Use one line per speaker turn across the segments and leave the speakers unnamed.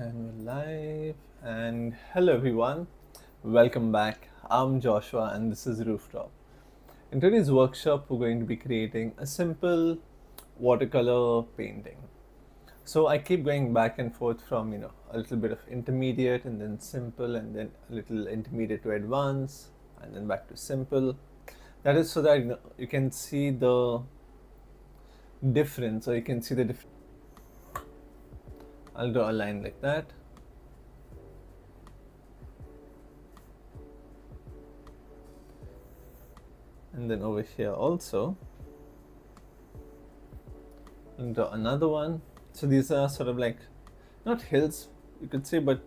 And we're live. And hello, everyone. Welcome back. I'm Joshua, and this is Rooftop. In today's workshop, we're going to be creating a simple watercolor painting. So I keep going back and forth from a little bit of intermediate, and then simple, and then a little intermediate to advanced, and then back to simple. That is so that you can see the difference, or you can see the difference. I'll draw a line like that. And then over here also, and draw another one. So these are sort of like, not hills, you could say, but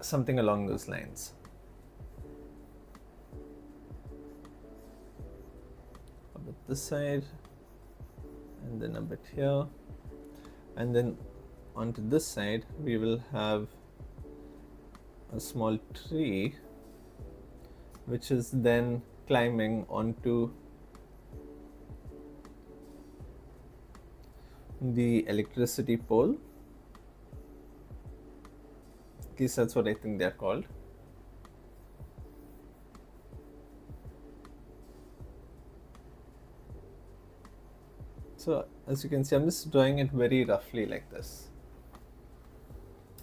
something along those lines. A bit this side, and then a bit here. And then onto this side, we will have a small tree, which is then climbing onto the electricity pole. At least that's what I think they're called. So as you can see, I'm just drawing it very roughly like this.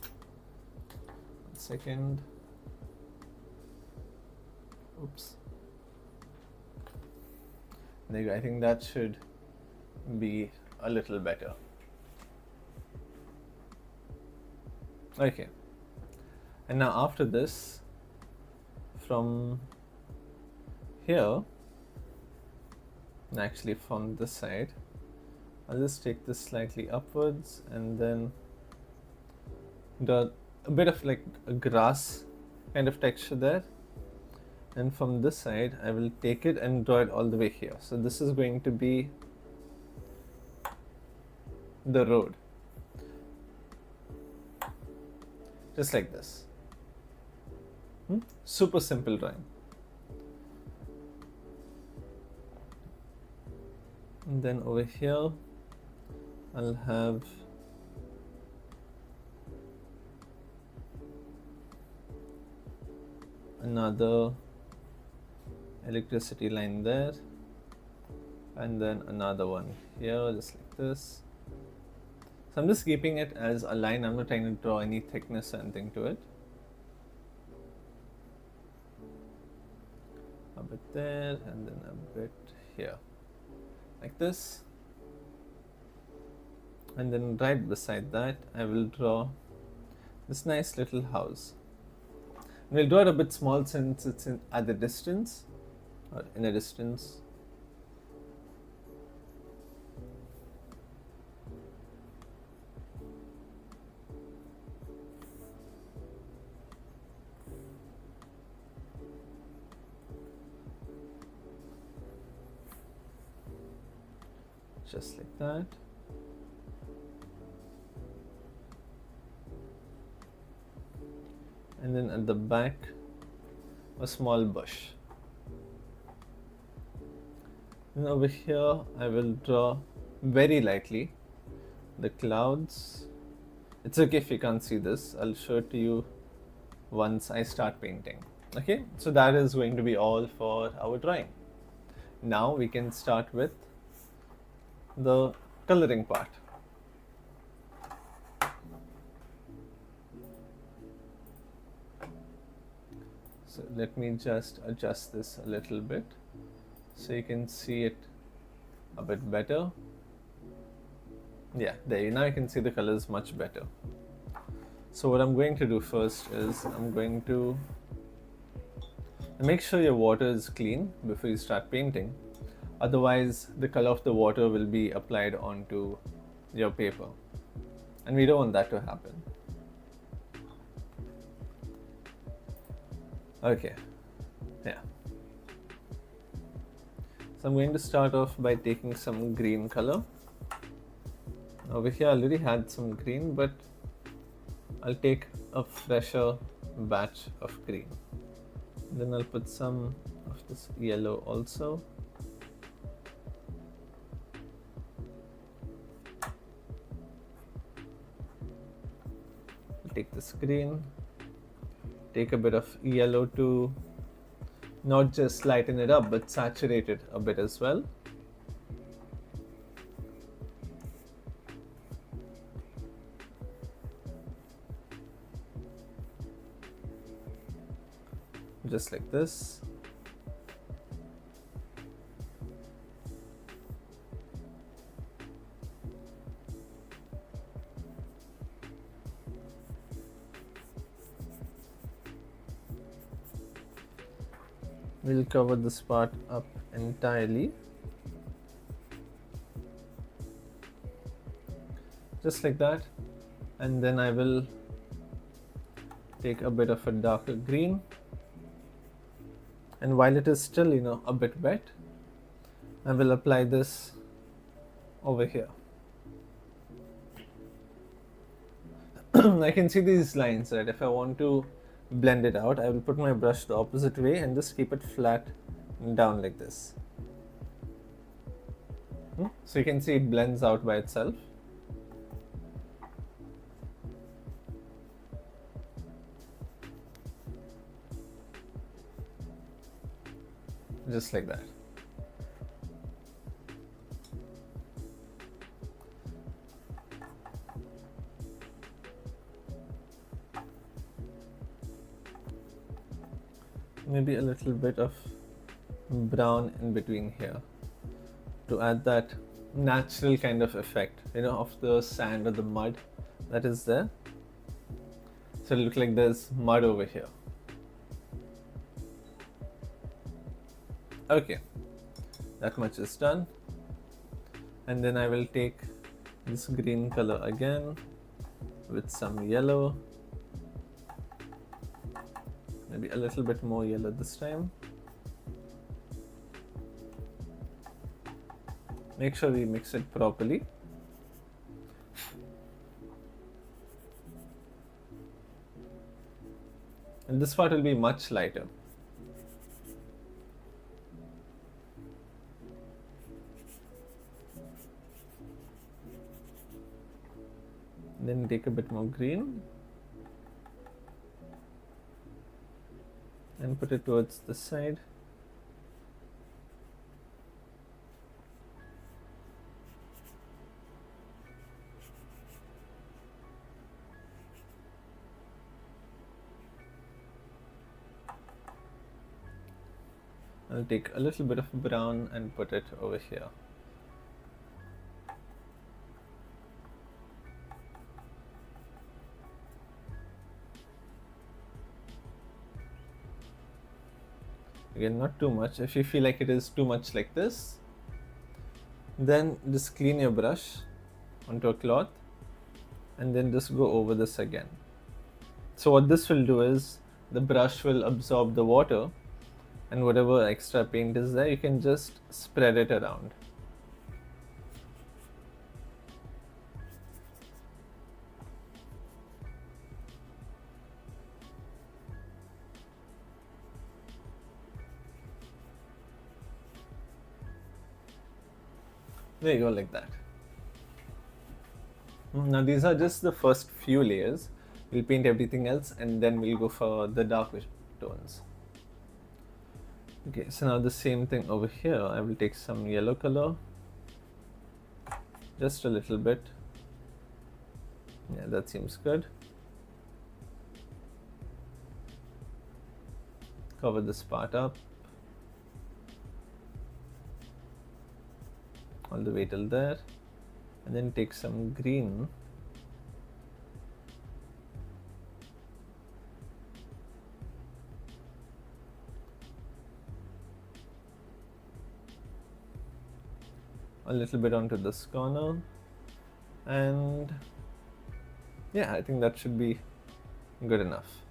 1 second. Oops. There you go. I think that should be a little better. Okay. And now after this, from here, and actually from this side, I'll just take this slightly upwards and then draw a bit of like a grass kind of texture there. And from this side, I will take it and draw it all the way here. So this is going to be the road. Just like this. Super simple drawing. And then over here, I'll have another electricity line there, and then another one here, just like this. So I'm just keeping it as a line. I'm not trying to draw any thickness or anything to it. A bit there, and then a bit here, like this. And then right beside that, I will draw this nice little house. And we'll draw it a bit small since it's at the distance, or in a distance. Just like that. And then at the back, a small bush. And over here, I will draw very lightly the clouds. It's okay if you can't see this. I'll show it to you once I start painting. Okay, so that is going to be all for our drawing. Now we can start with the coloring part. So let me just adjust this a little bit so you can see it a bit better. Yeah, there, now you can see the colors much better. So what I'm going to do first is I'm going to make sure your water is clean before you start painting. Otherwise, the color of the water will be applied onto your paper, and we don't want that to happen. Okay, yeah. So I'm going to start off by taking some green color. Over here I already had some green, but I'll take a fresher batch of green. Then I'll put some of this yellow also. take this green, take a bit of yellow to not just lighten it up but saturate it a bit as well. Just like this. We'll cover this part up entirely, just like that, and then I will take a bit of a darker green, and while it is still a bit wet, I will apply this over here. I can see these lines, right? If I want to blend it out, I will put my brush the opposite way and just keep it flat down like this. So you can see it blends out by itself. Just like that. Maybe a little bit of brown in between here to add that natural kind of effect, of the sand or the mud that is there. So it'll look like there's mud over here. Okay, that much is done. And then I will take this green color again with some yellow. Maybe a little bit more yellow this time. Make sure we mix it properly. And this part will be much lighter. Then take a bit more green and put it towards the side. I'll take a little bit of brown and put it over here. Again, not too much. If you feel like it is too much like this, then just clean your brush onto a cloth and then just go over this again. So what this will do is the brush will absorb the water, and whatever extra paint is there, you can just spread it around. There you go, like that. Now these are just the first few layers. We'll paint everything else and then we'll go for the darker tones. Okay, so now the same thing over here. I will take some yellow color, just a little bit. Yeah, that seems good. Cover this part up all the way till there, and then take some green a little bit onto this corner, and yeah, I think that should be good enough.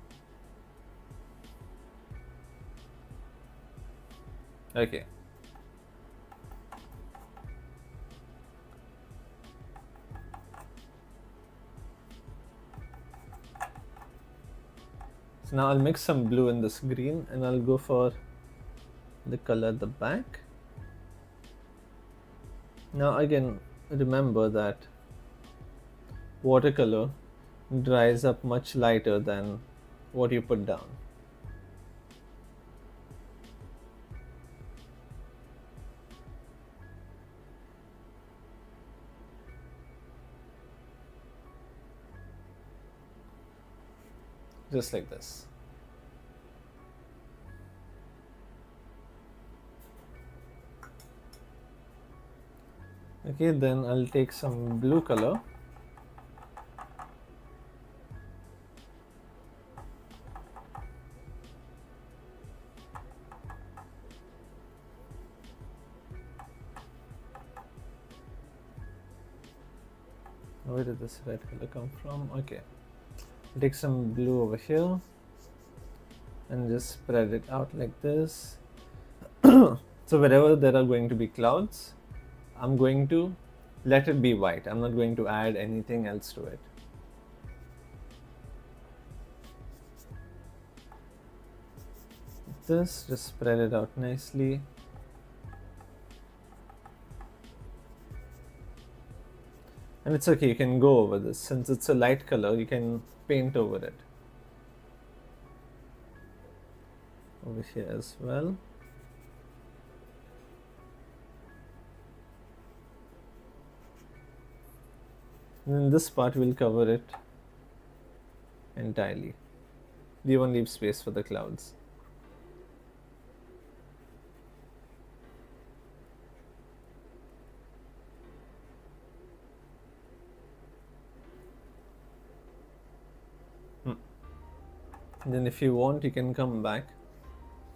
Okay. So now I'll mix some blue in this green and I'll go for the color at the back. Now again, remember that watercolor dries up much lighter than what you put down. Just like this. Okay, then I'll take some blue color. Where did this red color come from? Okay, I'll take some blue over here and just spread it out like this. So wherever there are going to be clouds, I'm going to let it be white. I'm not going to add anything else to it. This, just spread it out nicely. And it's okay, you can go over this. Since it's a light color, you can paint over it. Over here as well. And then this part will cover it entirely. We won't leave space for the clouds. Then if you want, you can come back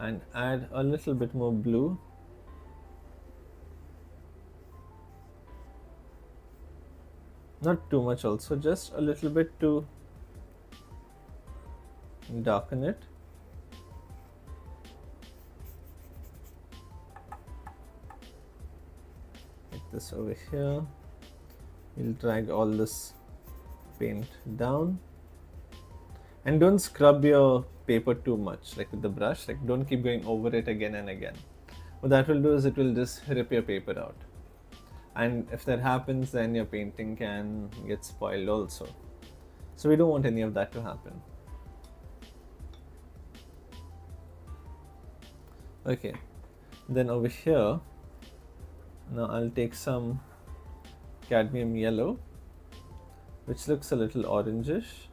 and add a little bit more blue. Not too much also, just a little bit to darken it. Like this over here. We'll drag all this paint down. And don't scrub your paper too much, like with the brush. Like, don't keep going over it again and again. What that will do is it will just rip your paper out. And if that happens, then your painting can get spoiled also. So we don't want any of that to happen. Okay, then over here, now I'll take some cadmium yellow, which looks a little orangish.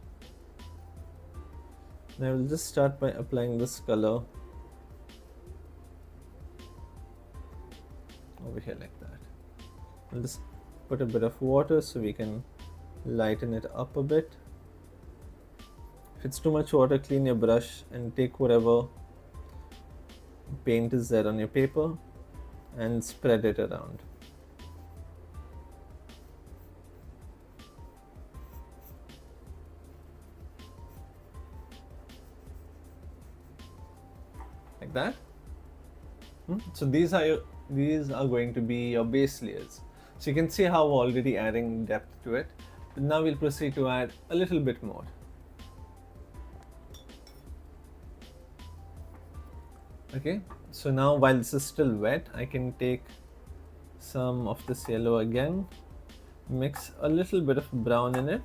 And I will just start by applying this color over here like that. I'll just put a bit of water so we can lighten it up a bit. If it's too much water, clean your brush and take whatever paint is there on your paper and spread it around. Like that. So these are going to be your base layers. So you can see how we're already adding depth to it. But now we'll proceed to add a little bit more. Okay, so now while this is still wet, I can take some of this yellow again, mix a little bit of brown in it.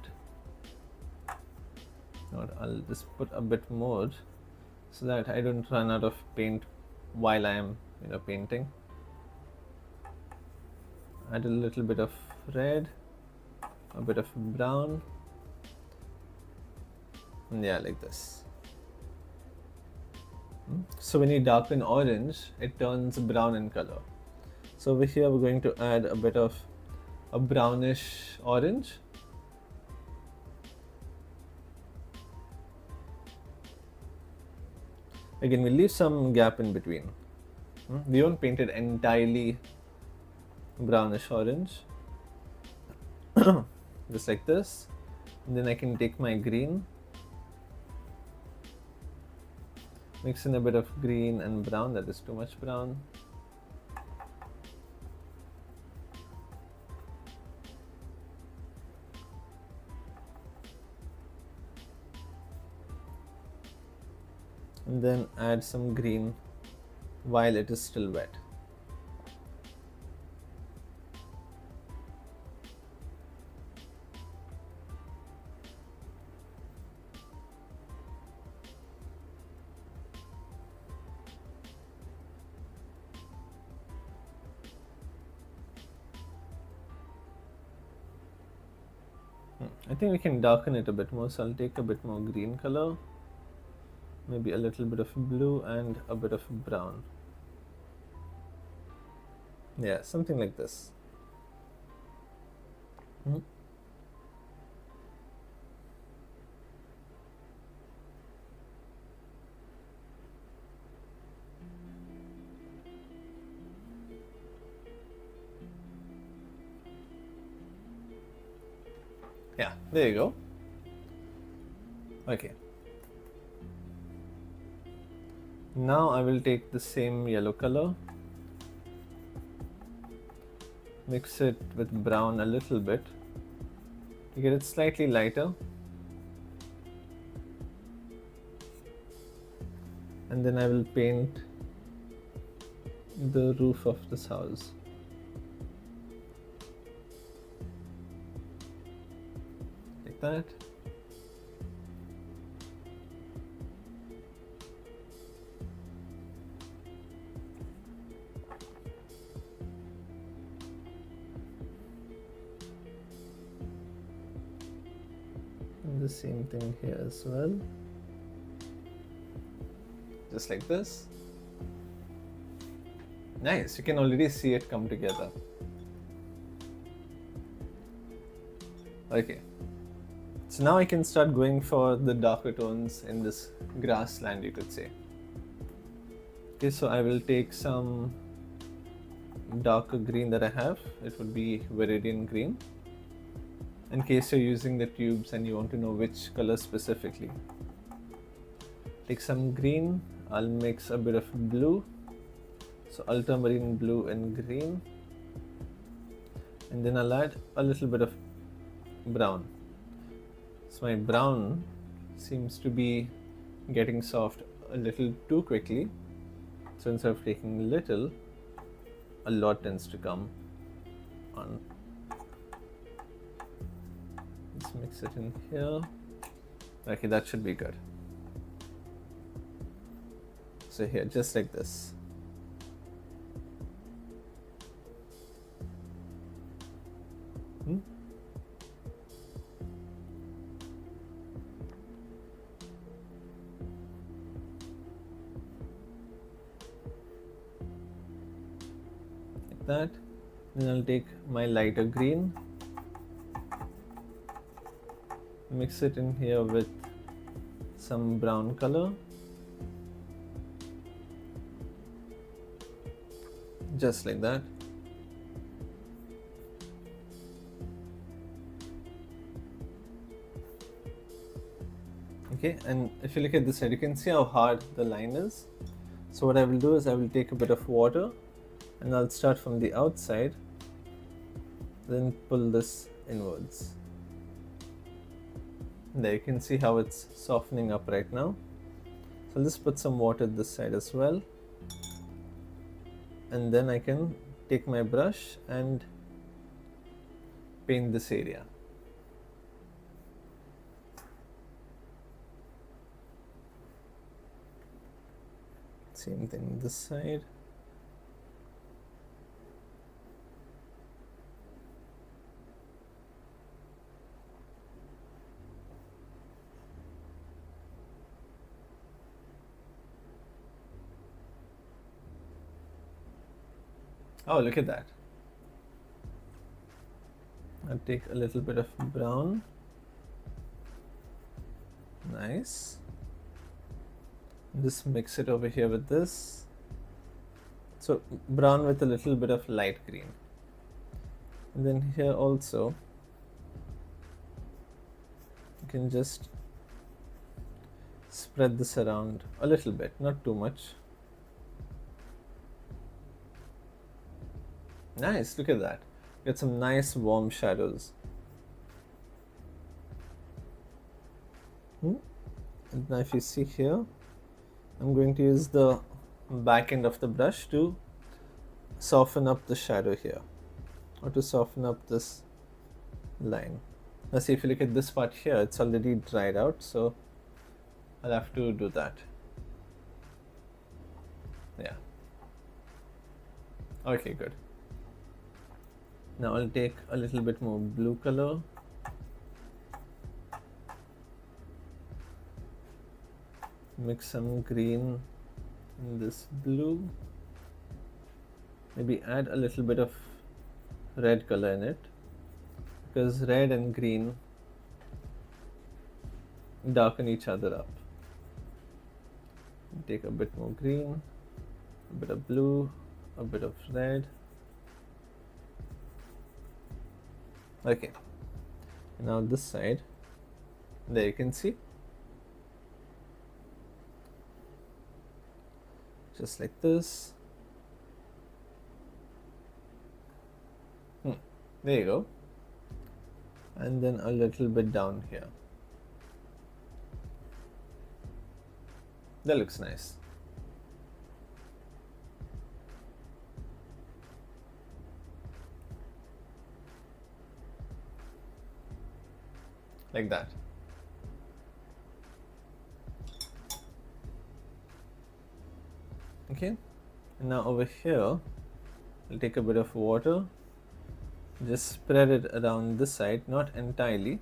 Or I'll just put a bit more so that I don't run out of paint while I am painting. Add a little bit of red, a bit of brown, and yeah, like this. So when you darken orange, it turns brown in color. So over here we're going to add a bit of a brownish orange. Again, we'll leave some gap in between. We won't paint it entirely brownish orange. Just like this. And then I can take my green, mix in a bit of green and brown. That is too much brown. And then add some green while it is still wet. I think we can darken it a bit more, so I'll take a bit more green color, maybe a little bit of blue and a bit of brown. Yeah, something like this. Yeah, there you go. Okay. Now I will take the same yellow color, mix it with brown a little bit to get it slightly lighter, and then I will paint the roof of this house. Like that. And the same thing here as well. Just like this. Nice, you can already see it come together. Okay. So now I can start going for the darker tones in this grassland, you could say. Okay, so I will take some darker green that I have. It would be Viridian green. In case you're using the tubes and you want to know which color specifically. Take some green, I'll mix a bit of blue. So ultramarine blue and green. And then I'll add a little bit of brown. So my brown seems to be getting soft a little too quickly. So instead of taking little, a lot tends to come on. Let's mix it in here. Okay, that should be good. So here, just like this. Like that. Then I'll take my lighter green, mix it in here with some brown color. Just like that. Okay, and if you look at this side, you can see how hard the line is. So what I will do is I will take a bit of water and I'll start from the outside, then pull this inwards. There you can see how it's softening up right now. So I'll just put some water this side as well. And then I can take my brush and paint this area. Same thing this side. Oh, look at that. I'll take a little bit of brown. Nice. Just mix it over here with this. So brown with a little bit of light green. And then here also, you can just spread this around a little bit, not too much. Nice, look at that. Get some nice warm shadows. And now if you see here, I'm going to use the back end of the brush to soften up the shadow here, or to soften up this line. Now see, if you look at this part here, it's already dried out, so I'll have to do that. Yeah. Okay, good. Now I'll take a little bit more blue color mix some green in this blue. Maybe add a little bit of red color in it, because red and green darken each other up. Take a bit more green, a bit of blue, a bit of red. Okay, now this side, there you can see, just like this. There you go. And then a little bit down here. That looks nice. Like that. Okay, and now over here, I'll take a bit of water, just spread it around this side, not entirely,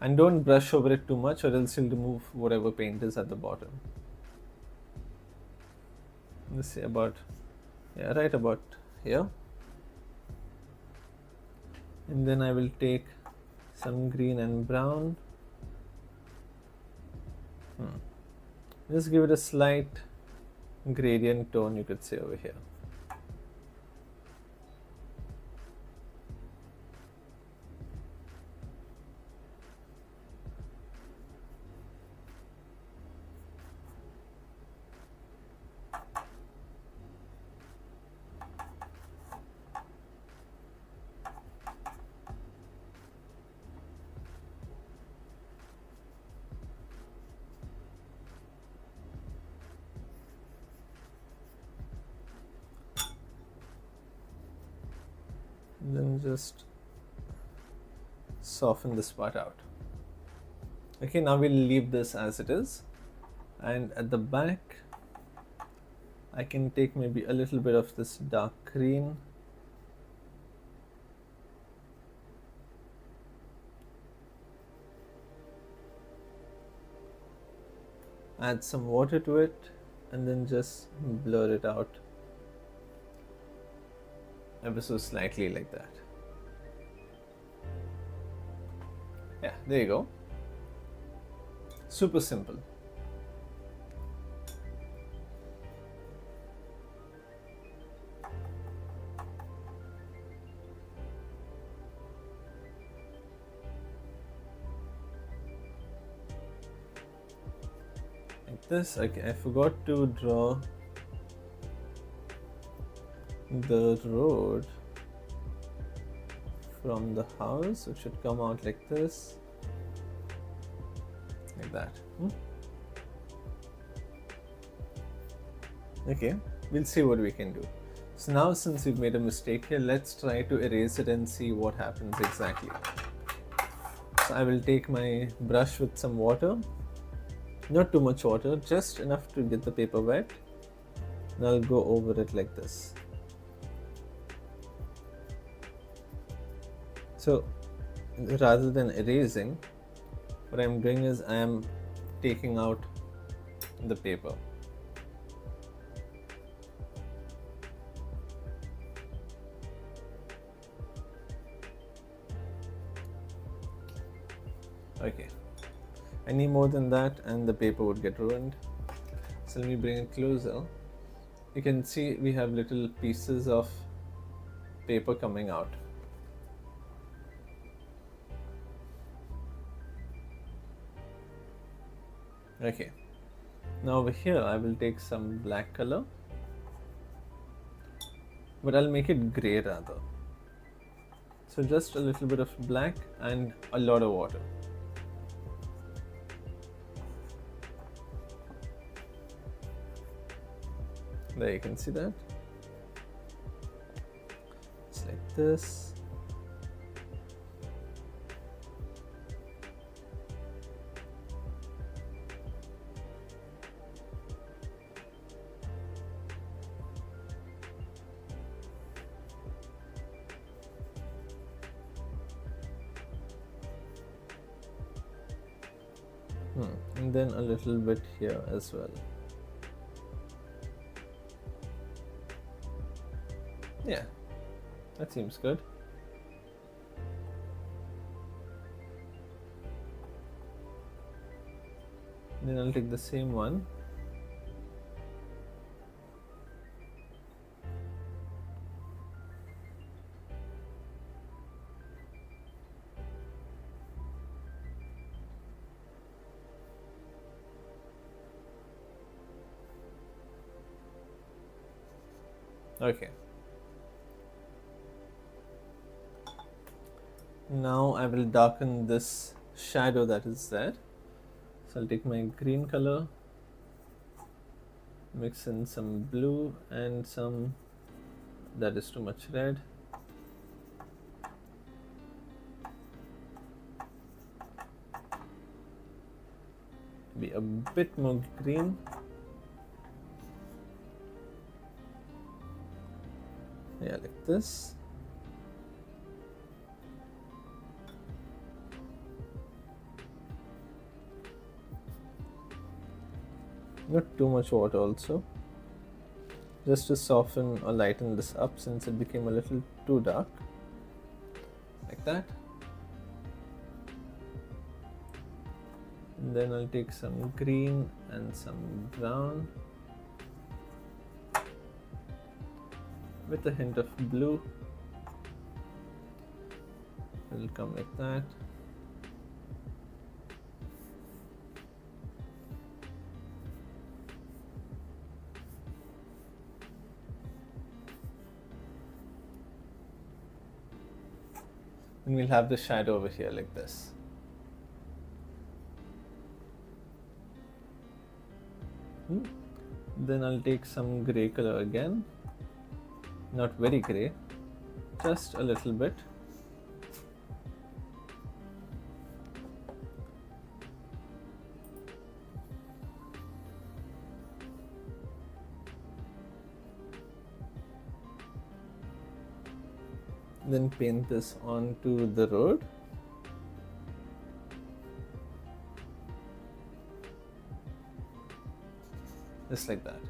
and don't brush over it too much or else you'll remove whatever paint is at the bottom. Let's say about, yeah, right about here. And then I will take some green and brown. Just give it a slight gradient tone, you could say, over here. And then just soften this part out. Okay, now we'll leave this as it is, and at the back I can take maybe a little bit of this dark green, add some water to it, and then just blur it out ever so slightly like that. Yeah, there you go. Super simple. Like this. Okay, I forgot to draw the road from the house. It should come out like this, like that. Okay, we'll see what we can do. So now, since we've made a mistake here, let's try to erase it and see what happens exactly. So I will take my brush with some water, not too much water, just enough to get the paper wet, and I'll go over it like this. So rather than erasing, what I'm doing is I am taking out the paper. Okay, any more than that and the paper would get ruined. So let me bring it closer. You can see we have little pieces of paper coming out. Okay, now over here I will take some black color, but I'll make it gray rather. So just a little bit of black and a lot of water. There you can see that. It's like this. And then a little bit here as well. Yeah, that seems good. Then I'll take the same one. Okay. Now I will darken this shadow that is there. So I'll take my green color, mix in some blue and some, that is too much red. Be a bit more green. Yeah, like this. Not too much water also, just to soften or lighten this up since it became a little too dark, like that. And then I'll take some green and some brown with a hint of blue. It'll come like that. And we'll have the shadow over here like this. Then I'll take some gray color again. Not very gray, just a little bit. Then paint this onto the road. Just like that.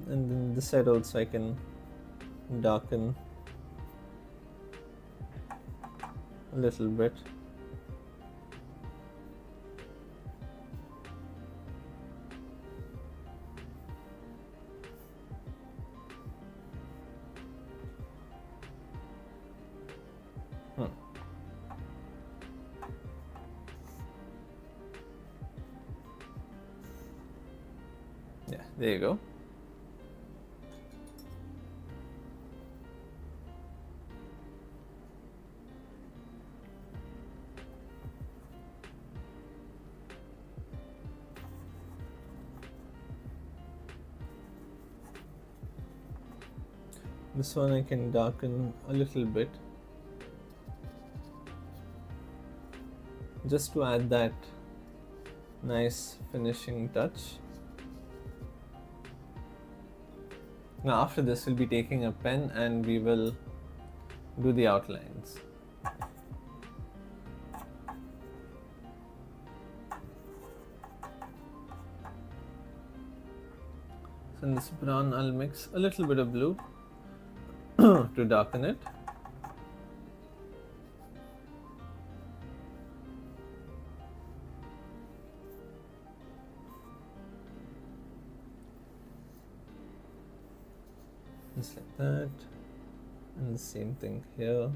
And then this side also I can darken a little bit. Yeah, there you go. This one I can darken a little bit, just to add that nice finishing touch. Now after this we'll be taking a pen and we will do the outlines. So in this brown I'll mix a little bit of blue to darken it. Just like that, and the same thing here.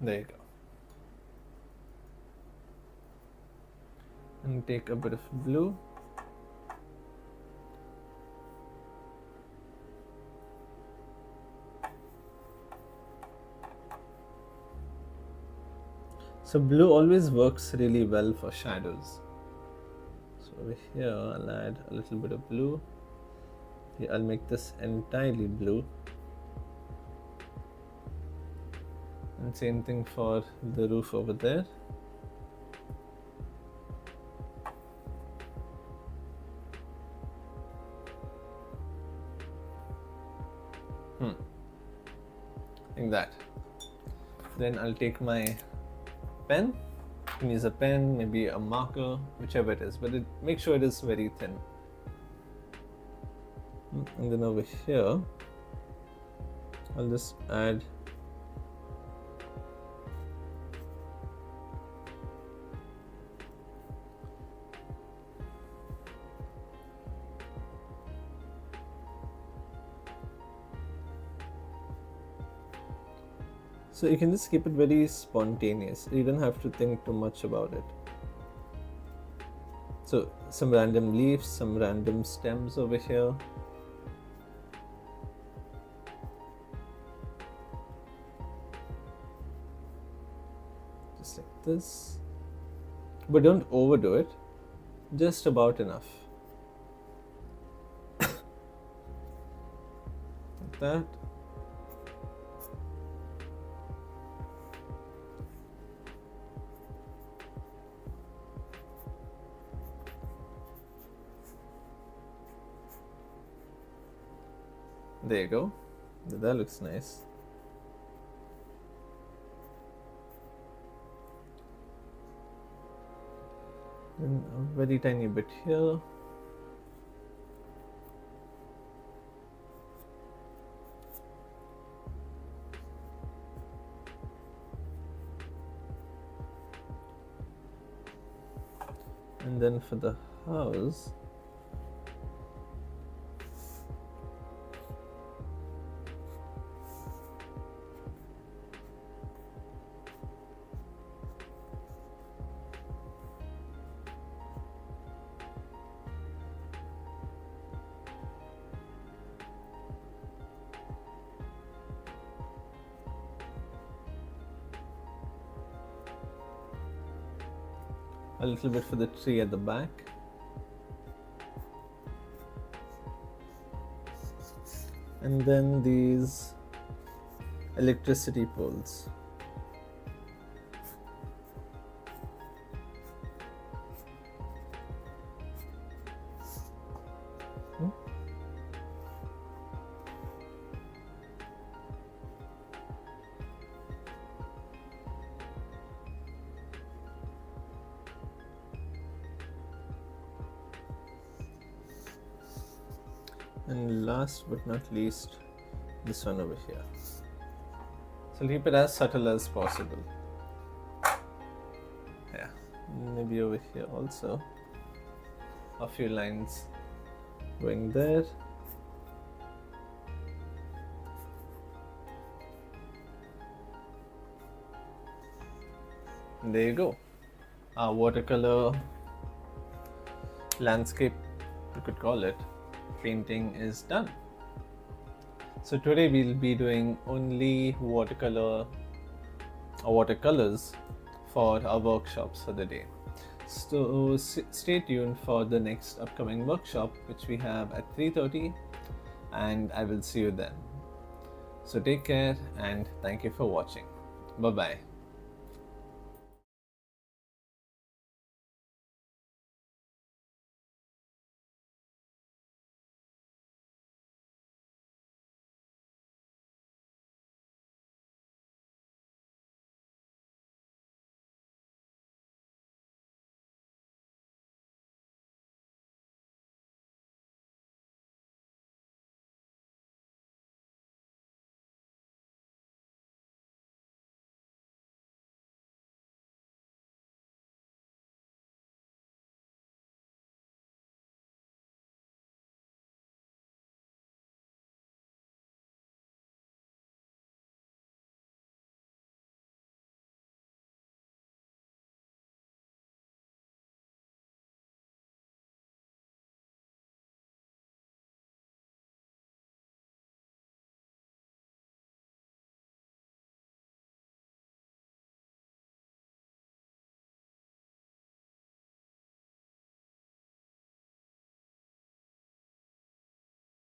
There you go. And take a bit of blue. So blue always works really well for shadows. So over here I'll add a little bit of blue. Here I'll make this entirely blue. And same thing for the roof over there. Like that. Then I'll take my pen. You can use a pen, maybe a marker, whichever it is, but make sure it is very thin. And then over here, I'll just add so you can just keep it very spontaneous. You don't have to think too much about it. So some random leaves, some random stems over here. Just like this. But don't overdo it. Just about enough. Like that. There you go. That looks nice. And a very tiny bit here. And then for the house, a little bit for the tree at the back. And then these electricity poles. And last but not least, this one over here. So keep it as subtle as possible. Yeah, maybe over here also. A few lines going there. And there you go. Our watercolor landscape, you could call it, painting is done. So today we'll be doing only watercolor or watercolors for our workshops for the day. So stay tuned for the next upcoming workshop, which we have at 3:30, and I will see you then. So take care and thank you for watching. Bye bye.